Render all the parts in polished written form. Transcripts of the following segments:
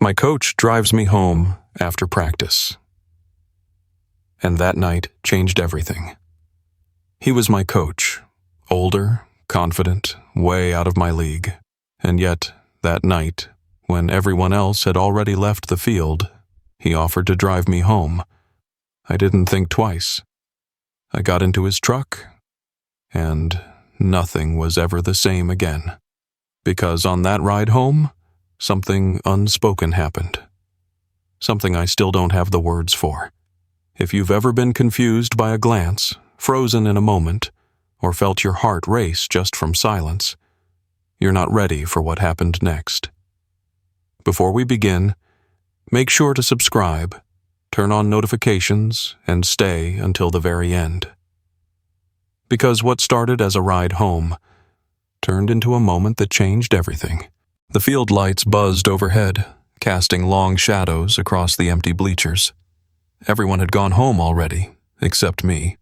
My coach drives me home after practice. And that night changed everything. He was my coach, older, confident, way out of my league. And yet, that night, when everyone else had already left the field, he offered to drive me home. I didn't think twice. I got into his truck, and nothing was ever the same again. Because on that ride home, something unspoken happened. Something I still don't have the words for. If you've ever been confused by a glance, frozen in a moment, or felt your heart race just from silence, you're not ready for what happened next. Before we begin, make sure to subscribe, turn on notifications, and stay until the very end. Because what started as a ride home turned into a moment that changed everything. The field lights buzzed overhead, casting long shadows across the empty bleachers. Everyone had gone home already, except me.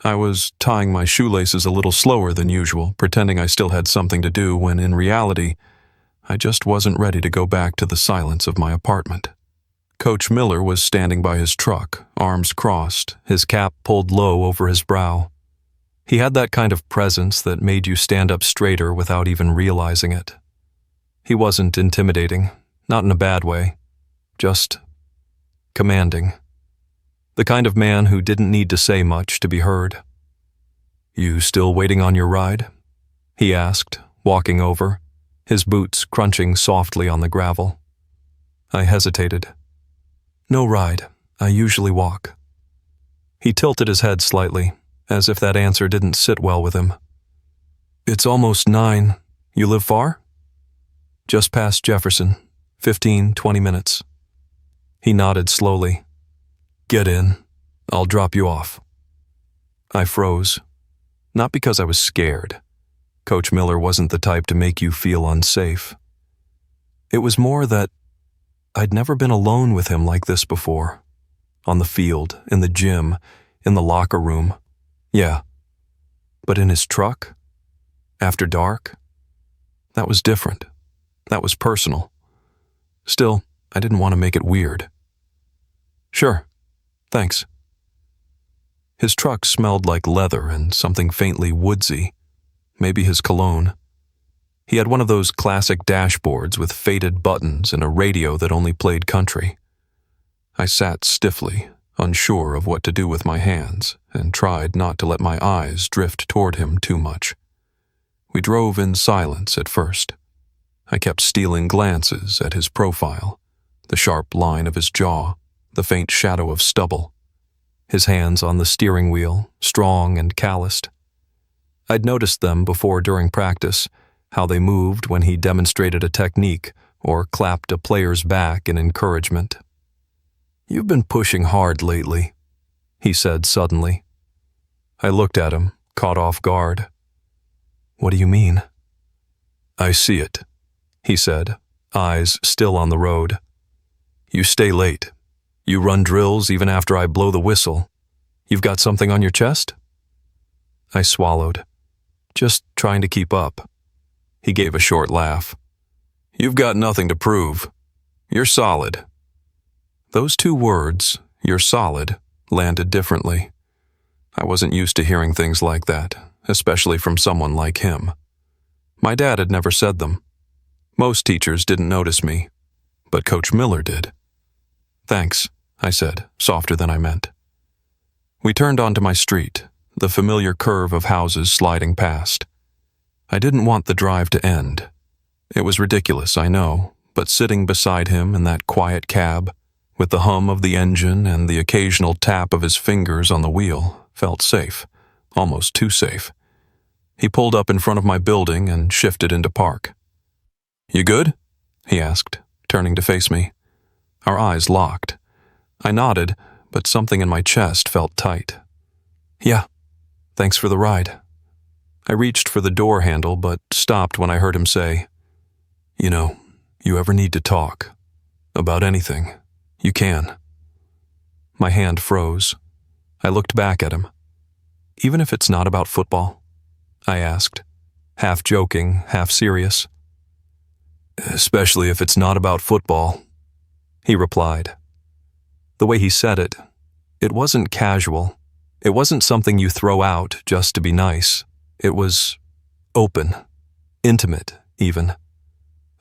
I was tying my shoelaces a little slower than usual, pretending I still had something to do when, in reality, I just wasn't ready to go back to the silence of my apartment. Coach Miller was standing by his truck, arms crossed, his cap pulled low over his brow. He had that kind of presence that made you stand up straighter without even realizing it. He wasn't intimidating, not in a bad way, just commanding. The kind of man who didn't need to say much to be heard. "You still waiting on your ride?" he asked, walking over, his boots crunching softly on the gravel. I hesitated. "No ride. I usually walk." He tilted his head slightly, as if that answer didn't sit well with him. "It's almost 9. You live far?" "Just past Jefferson. 15-20 minutes." He nodded slowly. "Get in. I'll drop you off." I froze. Not because I was scared. Coach Miller wasn't the type to make you feel unsafe. It was more that I'd never been alone with him like this before. On the field, in the gym, in the locker room. Yeah. But in his truck? After dark? That was different. That was personal. Still, I didn't want to make it weird. "Sure. Thanks." His truck smelled like leather and something faintly woodsy, maybe his cologne. He had one of those classic dashboards with faded buttons and a radio that only played country. I sat stiffly, unsure of what to do with my hands, and tried not to let my eyes drift toward him too much. We drove in silence at first. I kept stealing glances at his profile, the sharp line of his jaw, the faint shadow of stubble, his hands on the steering wheel, strong and calloused. I'd noticed them before during practice, how they moved when he demonstrated a technique or clapped a player's back in encouragement. "You've been pushing hard lately," he said suddenly. I looked at him, caught off guard. "What do you mean?" "I see it," he said, eyes still on the road. "You stay late. You run drills even after I blow the whistle. You've got something on your chest?" I swallowed. "Just trying to keep up." He gave a short laugh. "You've got nothing to prove. You're solid." Those two words, "you're solid," landed differently. I wasn't used to hearing things like that, especially from someone like him. My dad had never said them. Most teachers didn't notice me, but Coach Miller did. "Thanks," I said, softer than I meant. We turned onto my street, the familiar curve of houses sliding past. I didn't want the drive to end. It was ridiculous, I know, but sitting beside him in that quiet cab, with the hum of the engine and the occasional tap of his fingers on the wheel, felt safe, almost too safe. He pulled up in front of my building and shifted into park. "You good?" he asked, turning to face me. Our eyes locked. I nodded, but something in my chest felt tight. "Yeah, thanks for the ride." I reached for the door handle, but stopped when I heard him say, "You know, you ever need to talk about anything, you can." My hand froze. I looked back at him. "Even if it's not about football?" I asked, half joking, half serious. "Especially if it's not about football," he replied. The way he said it, it wasn't casual. It wasn't something you throw out just to be nice. It was open, intimate, even.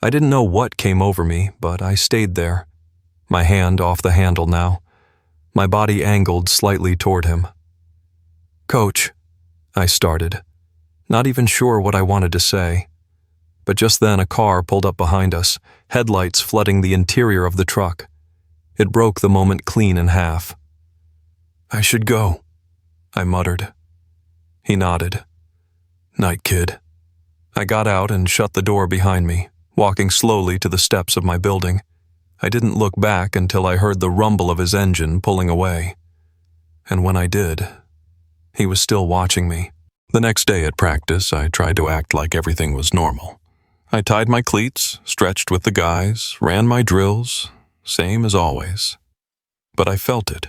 I didn't know what came over me, but I stayed there, my hand off the handle now, my body angled slightly toward him. "Coach," I started, not even sure what I wanted to say. But just then a car pulled up behind us, headlights flooding the interior of the truck. It broke the moment clean in half. "I should go," I muttered. He nodded. "Night, kid." I got out and shut the door behind me, walking slowly to the steps of my building. I didn't look back until I heard the rumble of his engine pulling away. And when I did, he was still watching me. The next day at practice, I tried to act like everything was normal. I tied my cleats, stretched with the guys, ran my drills, same as always. But I felt it.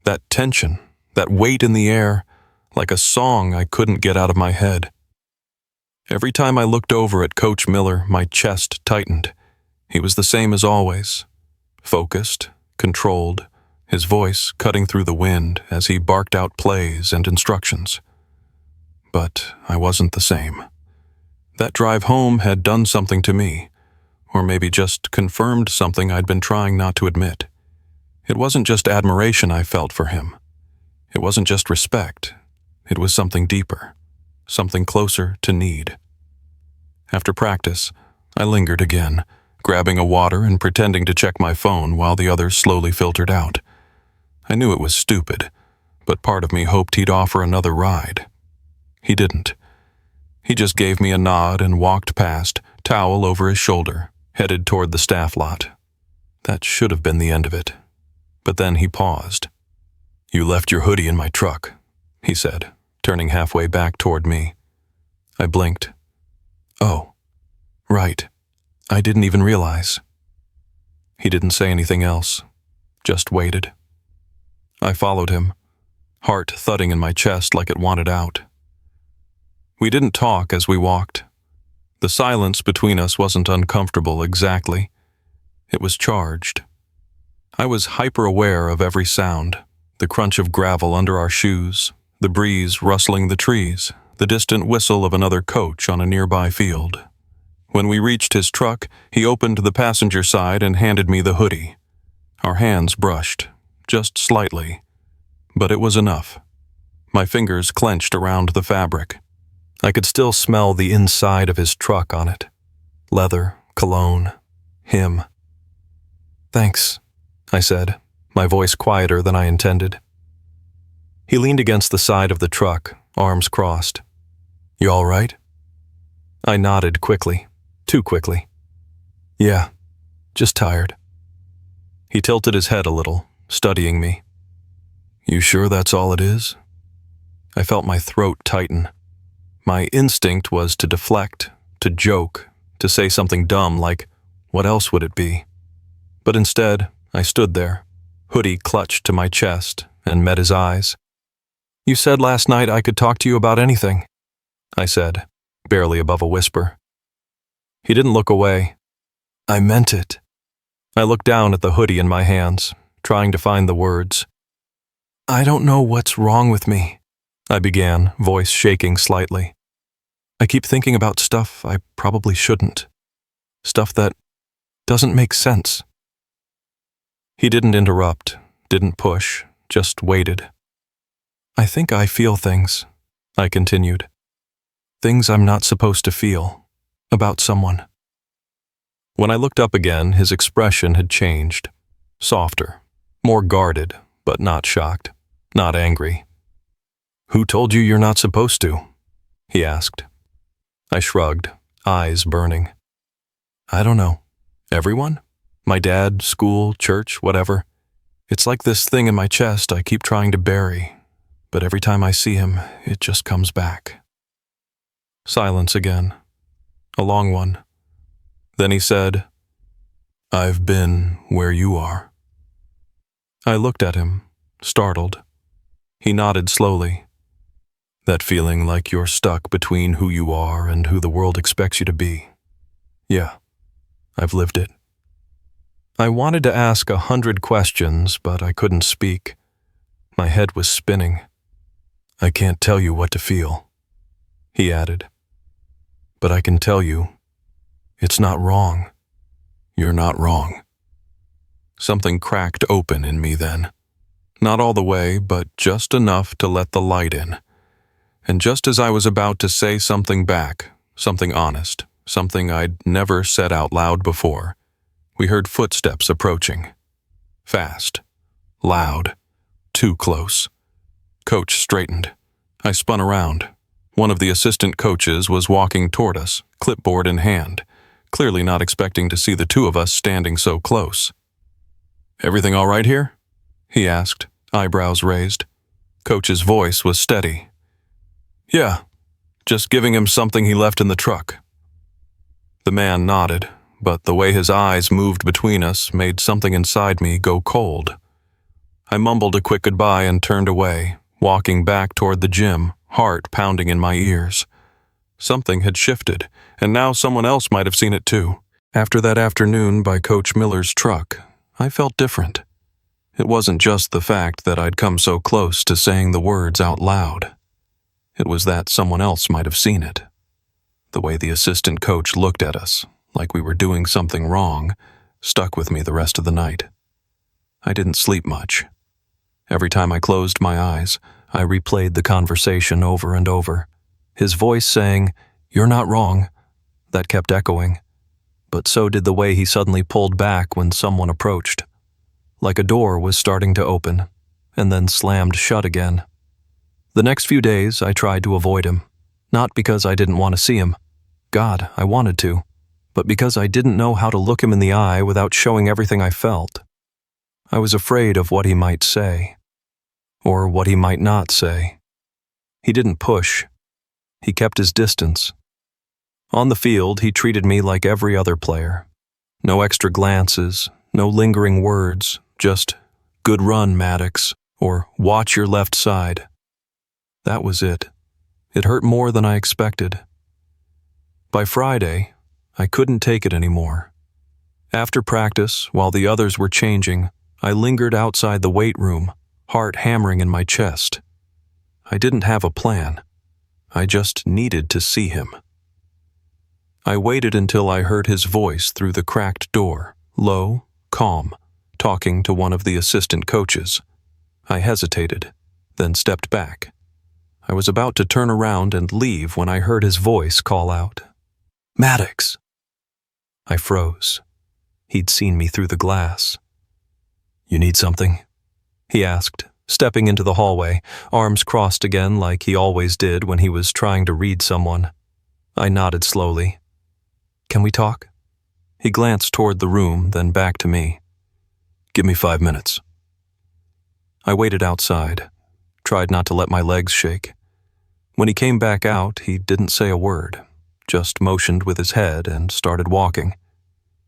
That tension, that weight in the air, like a song I couldn't get out of my head. Every time I looked over at Coach Miller, my chest tightened. He was the same as always. Focused, controlled, his voice cutting through the wind as he barked out plays and instructions. But I wasn't the same. That drive home had done something to me, or maybe just confirmed something I'd been trying not to admit. It wasn't just admiration I felt for him. It wasn't just respect. It was something deeper, something closer to need. After practice, I lingered again, grabbing a water and pretending to check my phone while the others slowly filtered out. I knew it was stupid, but part of me hoped he'd offer another ride. He didn't. He just gave me a nod and walked past, towel over his shoulder, headed toward the staff lot. That should have been the end of it. But then he paused. "You left your hoodie in my truck," he said, turning halfway back toward me. I blinked. "Oh, right. I didn't even realize." He didn't say anything else, just waited. I followed him, heart thudding in my chest like it wanted out. We didn't talk as we walked. The silence between us wasn't uncomfortable exactly. It was charged. I was hyper-aware of every sound, the crunch of gravel under our shoes, the breeze rustling the trees, the distant whistle of another coach on a nearby field. When we reached his truck, he opened the passenger side and handed me the hoodie. Our hands brushed, just slightly, but it was enough. My fingers clenched around the fabric. I could still smell the inside of his truck on it. Leather, cologne, him. "Thanks," I said, my voice quieter than I intended. He leaned against the side of the truck, arms crossed. "You all right?" I nodded quickly, too quickly. "Yeah, just tired." He tilted his head a little, studying me. "You sure that's all it is?" I felt my throat tighten. My instinct was to deflect, to joke, to say something dumb like, what else would it be? But instead, I stood there, hoodie clutched to my chest, and met his eyes. "You said last night I could talk to you about anything," I said, barely above a whisper. He didn't look away. "I meant it." I looked down at the hoodie in my hands, trying to find the words. "I don't know what's wrong with me," I began, voice shaking slightly. "I keep thinking about stuff I probably shouldn't. Stuff that doesn't make sense." He didn't interrupt, didn't push, just waited. "I think I feel things," I continued. "Things I'm not supposed to feel, about someone." When I looked up again, his expression had changed. Softer, more guarded, but not shocked, not angry. "Who told you you're not supposed to?" he asked. I shrugged, eyes burning. "I don't know. Everyone? My dad, school, church, whatever. It's like this thing in my chest I keep trying to bury, but every time I see him, it just comes back." Silence again. A long one. Then he said, "I've been where you are." I looked at him, startled. He nodded slowly. "That feeling like you're stuck between who you are and who the world expects you to be. Yeah, I've lived it." I wanted to ask 100 questions, but I couldn't speak. My head was spinning. "I can't tell you what to feel," he added. "But I can tell you, it's not wrong. You're not wrong." Something cracked open in me then. Not all the way, but just enough to let the light in. And just as I was about to say something back, something honest, something I'd never said out loud before, we heard footsteps approaching. Fast. Loud. Too close. Coach straightened. I spun around. One of the assistant coaches was walking toward us, clipboard in hand, clearly not expecting to see the two of us standing so close. "Everything all right here?" he asked, eyebrows raised. Coach's voice was steady. "Yeah, just giving him something he left in the truck." The man nodded, but the way his eyes moved between us made something inside me go cold. I mumbled a quick goodbye and turned away, walking back toward the gym, heart pounding in my ears. Something had shifted, and now someone else might have seen it too. After that afternoon by Coach Miller's truck, I felt different. It wasn't just the fact that I'd come so close to saying the words out loud. It was that someone else might have seen it. The way the assistant coach looked at us, like we were doing something wrong, stuck with me the rest of the night. I didn't sleep much. Every time I closed my eyes, I replayed the conversation over and over. His voice saying, "You're not wrong," that kept echoing. But so did the way he suddenly pulled back when someone approached. Like a door was starting to open, and then slammed shut again. The next few days, I tried to avoid him. Not because I didn't want to see him. God, I wanted to. But because I didn't know how to look him in the eye without showing everything I felt. I was afraid of what he might say. Or what he might not say. He didn't push. He kept his distance. On the field, he treated me like every other player. No extra glances, no lingering words, just, "Good run, Maddox," or "Watch your left side." That was it. It hurt more than I expected. By Friday, I couldn't take it anymore. After practice, while the others were changing, I lingered outside the weight room, heart hammering in my chest. I didn't have a plan. I just needed to see him. I waited until I heard his voice through the cracked door, low, calm, talking to one of the assistant coaches. I hesitated, then stepped back. I was about to turn around and leave when I heard his voice call out, "Maddox!" I froze. He'd seen me through the glass. "You need something?" he asked, stepping into the hallway, arms crossed again like he always did when he was trying to read someone. I nodded slowly. "Can we talk?" He glanced toward the room, then back to me. "Give me 5 minutes." I waited outside, tried not to let my legs shake. When he came back out, he didn't say a word, just motioned with his head and started walking.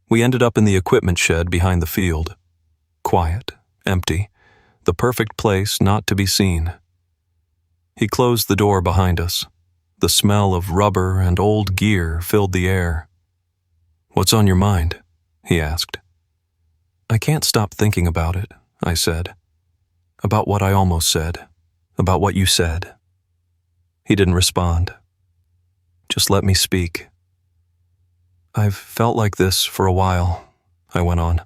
We ended up in the equipment shed behind the field. Quiet, empty, the perfect place not to be seen. He closed the door behind us. The smell of rubber and old gear filled the air. "What's on your mind?" he asked. "I can't stop thinking about it," I said. "About what I almost said. About what you said." He didn't respond. "Just let me speak." "I've felt like this for a while," I went on.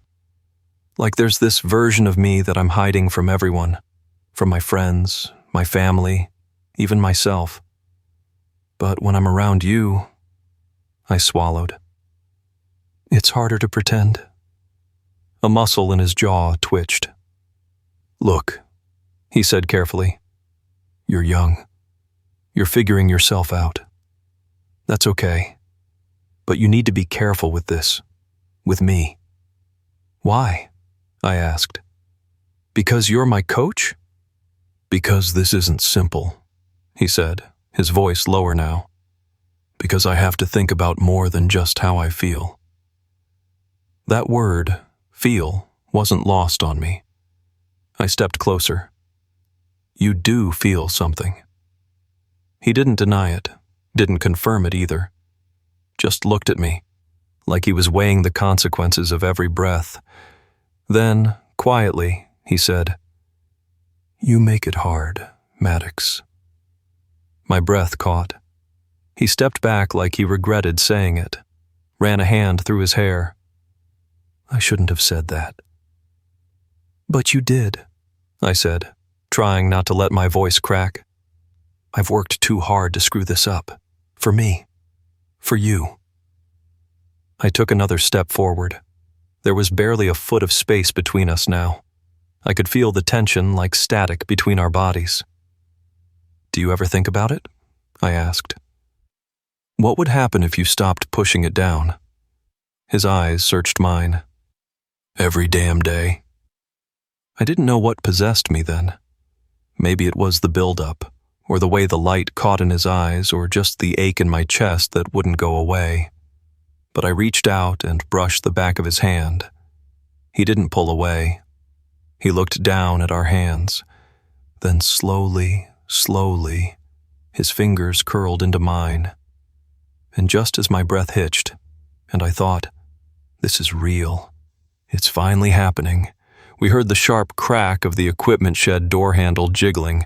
"Like there's this version of me that I'm hiding from everyone, from my friends, my family, even myself. But when I'm around you," I swallowed. "It's harder to pretend." A muscle in his jaw twitched. "Look," he said carefully, "you're young. You're figuring yourself out. That's okay. But you need to be careful with this. With me." "Why?" I asked. "Because you're my coach?" "Because this isn't simple," he said, his voice lower now. "Because I have to think about more than just how I feel." That word, feel, wasn't lost on me. I stepped closer. "You do feel something." He didn't deny it, didn't confirm it either. Just looked at me, like he was weighing the consequences of every breath, Then, quietly, he said, "You make it hard, Maddox." My breath caught. He stepped back like he regretted saying it, ran a hand through his hair. "I shouldn't have said that." "But you did," I said, trying not to let my voice crack. "I've worked too hard to screw this up. For me. For you." I took another step forward. There was barely a foot of space between us now. I could feel the tension like static between our bodies. "Do you ever think about it?" I asked. "What would happen if you stopped pushing it down?" His eyes searched mine. "Every damn day." I didn't know what possessed me then. Maybe it was the buildup, or the way the light caught in his eyes, or just the ache in my chest that wouldn't go away. But I reached out and brushed the back of his hand. He didn't pull away. He looked down at our hands. Then slowly, his fingers curled into mine. And just as my breath hitched, and I thought, this is real. It's finally happening. We heard the sharp crack of the equipment shed door handle jiggling.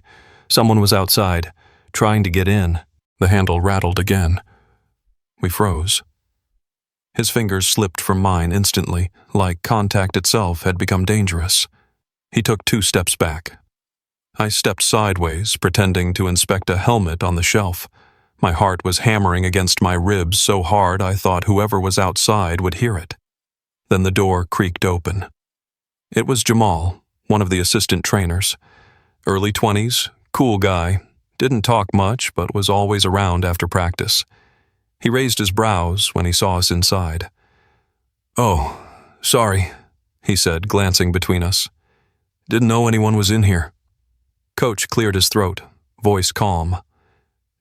Someone was outside, trying to get in. The handle rattled again. We froze. His fingers slipped from mine instantly, like contact itself had become dangerous. He took 2 steps back. I stepped sideways, pretending to inspect a helmet on the shelf. My heart was hammering against my ribs so hard I thought whoever was outside would hear it. Then the door creaked open. It was Jamal, one of the assistant trainers. Early 20s, cool guy, didn't talk much but was always around after practice. He raised his brows when he saw us inside. "Oh, sorry," he said, glancing between us. "Didn't know anyone was in here." Coach cleared his throat, voice calm.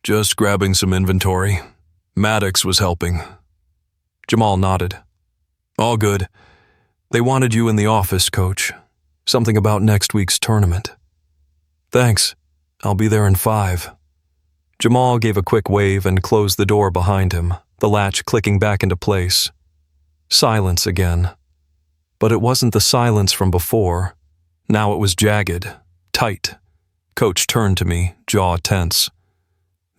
"Just grabbing some inventory. Maddox was helping." Jamal nodded. "All good. They wanted you in the office, Coach. Something about next week's tournament." "Thanks. I'll be there in 5. Jamal gave a quick wave and closed the door behind him, the latch clicking back into place. Silence again. But it wasn't the silence from before. Now it was jagged, tight. Coach turned to me, jaw tense.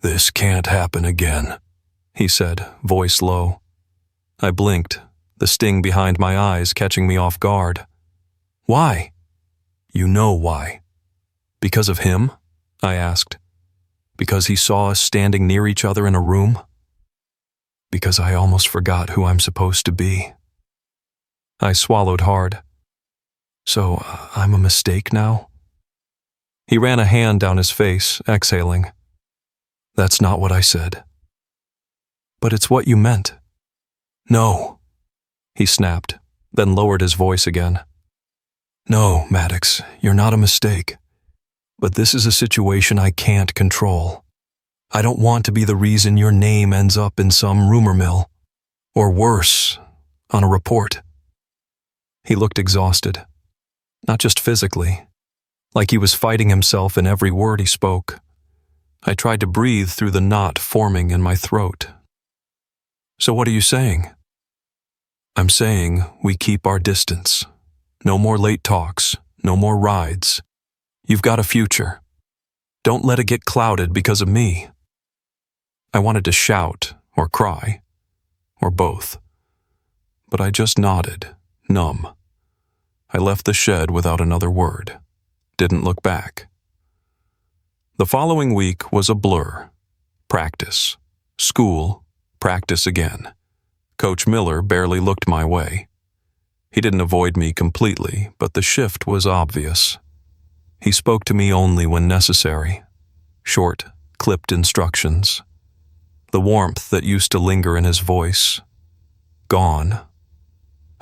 "This can't happen again," he said, voice low. I blinked, the sting behind my eyes catching me off guard. "Why?" "You know why." "Because of him?" I asked. "Because he saw us standing near each other in a room?" "Because I almost forgot who I'm supposed to be." I swallowed hard. "So, I'm a mistake now?" He ran a hand down his face, exhaling. "That's not what I said." "But it's what you meant." "No," he snapped, then lowered his voice again. "No, Maddox, you're not a mistake. But this is a situation I can't control. I don't want to be the reason your name ends up in some rumor mill. Or worse, on a report." He looked exhausted. Not just physically, like he was fighting himself in every word he spoke. I tried to breathe through the knot forming in my throat. "So what are you saying?" "I'm saying we keep our distance. No more late talks, no more rides. You've got a future. Don't let it get clouded because of me." I wanted to shout or cry, or both. But I just nodded, numb. I left the shed without another word. Didn't look back. The following week was a blur. Practice. School. Practice again. Coach Miller barely looked my way. He didn't avoid me completely, but the shift was obvious. He spoke to me only when necessary. Short, clipped instructions. The warmth that used to linger in his voice. Gone.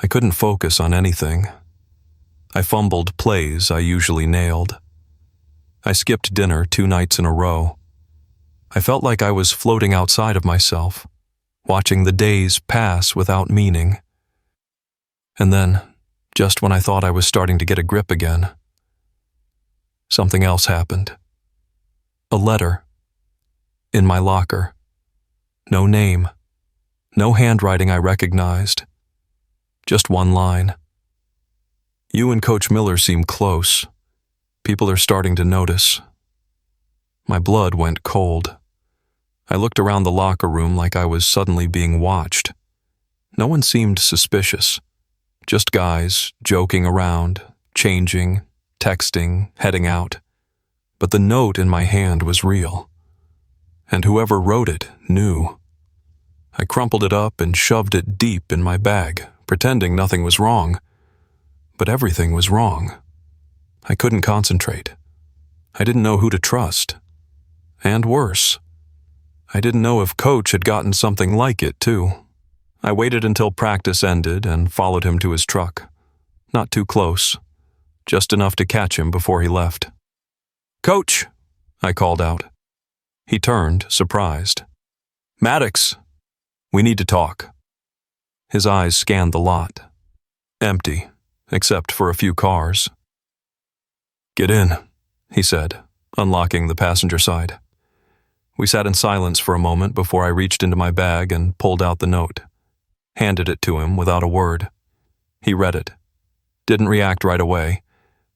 I couldn't focus on anything. I fumbled plays I usually nailed. I skipped dinner 2 nights in a row. I felt like I was floating outside of myself, watching the days pass without meaning. And then, just when I thought I was starting to get a grip again, something else happened. A letter. In my locker. No name. No handwriting I recognized. Just one line. You and Coach Miller seem close. People are starting to notice. My blood went cold. I looked around the locker room like I was suddenly being watched. No one seemed suspicious. Just guys joking around, changing, texting, heading out. But the note in my hand was real. And whoever wrote it knew. I crumpled it up and shoved it deep in my bag, pretending nothing was wrong. But everything was wrong. I couldn't concentrate. I didn't know who to trust. And worse, I didn't know if Coach had gotten something like it, too. I waited until practice ended and followed him to his truck. Not too close, just enough to catch him before he left. "Coach!" I called out. He turned, surprised. "Maddox, we need to talk." His eyes scanned the lot. Empty, except for a few cars. "Get in," he said, unlocking the passenger side. We sat in silence for a moment before I reached into my bag and pulled out the note. Handed it to him without a word. He read it. Didn't react right away,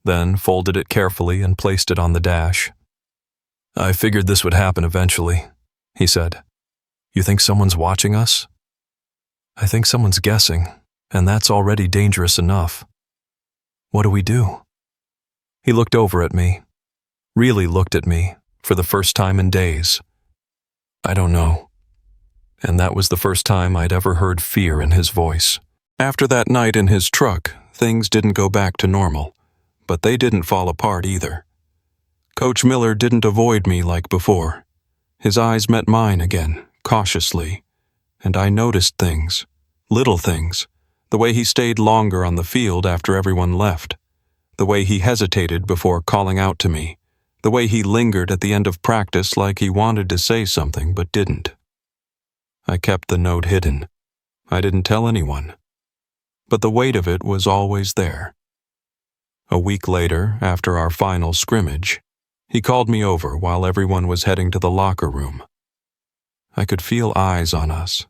then folded it carefully and placed it on the dash. "I figured this would happen eventually," he said. "You think someone's watching us?" "I think someone's guessing, and that's already dangerous enough. What do we do?" He looked over at me. Really looked at me, for the first time in days. "I don't know." And that was the first time I'd ever heard fear in his voice. After that night in his truck, things didn't go back to normal, but they didn't fall apart either. Coach Miller didn't avoid me like before. His eyes met mine again, cautiously, and I noticed things, little things, the way he stayed longer on the field after everyone left, the way he hesitated before calling out to me, the way he lingered at the end of practice like he wanted to say something but didn't. I kept the note hidden. I didn't tell anyone. But the weight of it was always there. A week later, after our final scrimmage, he called me over while everyone was heading to the locker room. I could feel eyes on us,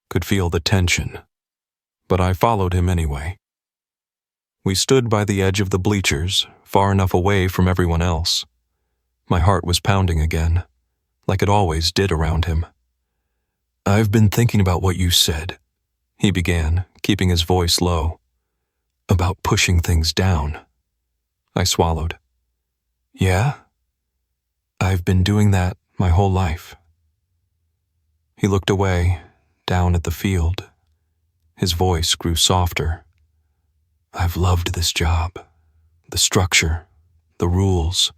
could feel the tension, but I followed him anyway. We stood by the edge of the bleachers, far enough away from everyone else. My heart was pounding again, like it always did around him. "I've been thinking about what you said," he began, keeping his voice low. "About pushing things down." I swallowed. "Yeah? I've been doing that my whole life." He looked away, down at the field. His voice grew softer. "I've loved this job. The structure, the rules,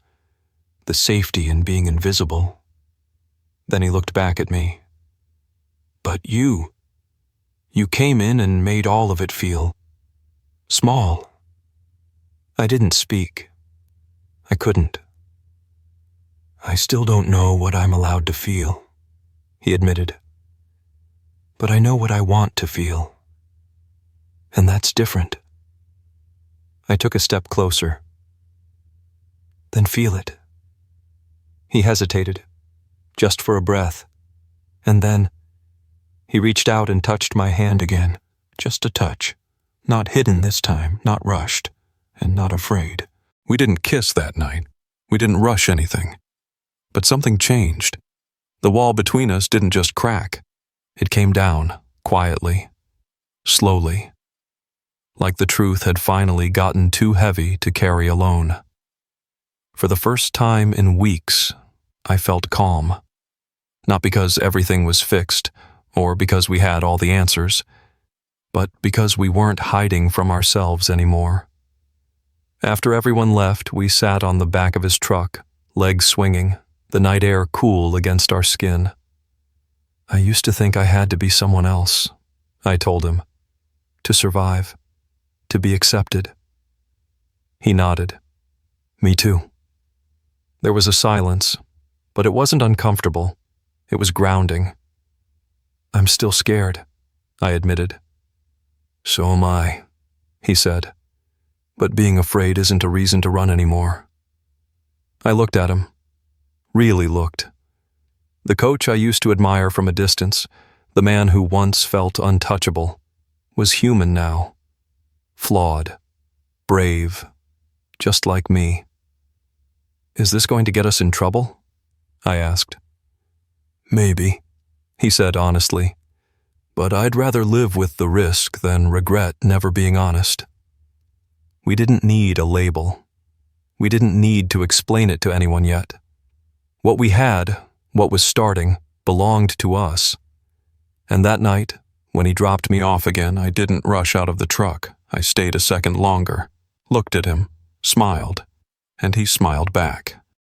the safety in being invisible." Then he looked back at me. "But you came in and made all of it feel small." I didn't speak. I couldn't. "I still don't know what I'm allowed to feel," he admitted. "But I know what I want to feel. And that's different." I took a step closer. "Then feel it." He hesitated, just for a breath, and then he reached out and touched my hand again, just a touch, not hidden this time, not rushed, and not afraid. We didn't kiss that night. We didn't rush anything. But something changed. The wall between us didn't just crack. It came down, quietly, slowly, like the truth had finally gotten too heavy to carry alone. For the first time in weeks, I felt calm. Not because everything was fixed, or because we had all the answers, but because we weren't hiding from ourselves anymore. After everyone left, we sat on the back of his truck, legs swinging, the night air cool against our skin. "I used to think I had to be someone else," I told him, "to survive, to be accepted." He nodded. "Me too." There was a silence, but it wasn't uncomfortable. It was grounding. "I'm still scared," I admitted. "So am I," he said. "But being afraid isn't a reason to run anymore." I looked at him. Really looked. The coach I used to admire from a distance, the man who once felt untouchable, was human now. Flawed. brave, just like me. "Is this going to get us in trouble?" I asked. "Maybe," he said honestly, "but I'd rather live with the risk than regret never being honest." We didn't need a label. We didn't need to explain it to anyone yet. What we had, what was starting, belonged to us. And that night, when he dropped me off again, I didn't rush out of the truck. I stayed a second longer, looked at him, smiled, and he smiled back.